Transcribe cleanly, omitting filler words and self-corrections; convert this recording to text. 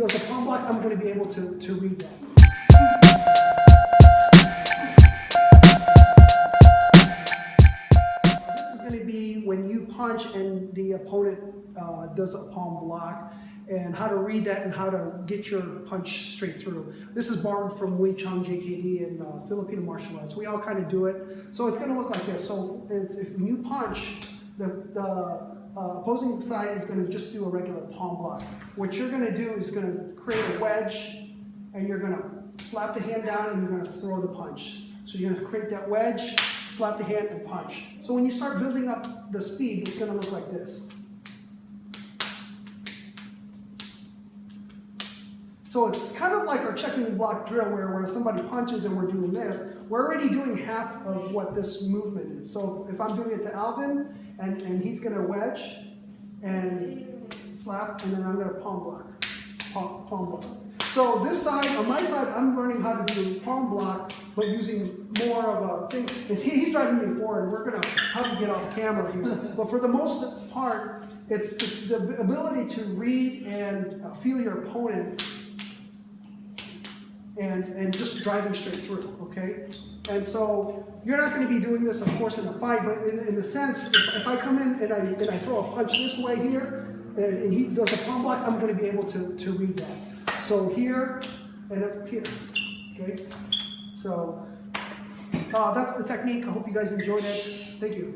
does a palm block, I'm going to be able to read that. This is going to be when you punch and the opponent does a palm block, and how to read that and how to get your punch straight through. This is borrowed from Wing Chun, JKD, and Filipino Martial Arts. We all kind of do it. So it's going to look like this. So if when you punch, the opposing side is going to just do a regular palm block. What you're going to do is going to create a wedge, and you're going to slap the hand down and you're going to throw the punch. So you're going to create that wedge, slap the hand, and punch. So when you start building up the speed, it's going to look like this. So it's kind of like our checking block drill where somebody punches and we're doing this. We're already doing half of what this movement is. So if I'm doing it to Alvin, and he's going to wedge and slap, and then I'm going to palm block, palm block. So this side, on my side, I'm learning how to do palm block, but using more of a thing. He's driving me forward. We're going to probably get off camera here. But for the most part, it's the ability to read and feel your opponent and just driving straight through, okay? And so you're not going to be doing this, of course, in a fight, but in the sense, if I come in and I throw a punch this way here, and he does a palm block, I'm going to be able to read that. So here and up here, okay? So that's the technique. I hope you guys enjoyed it. Thank you.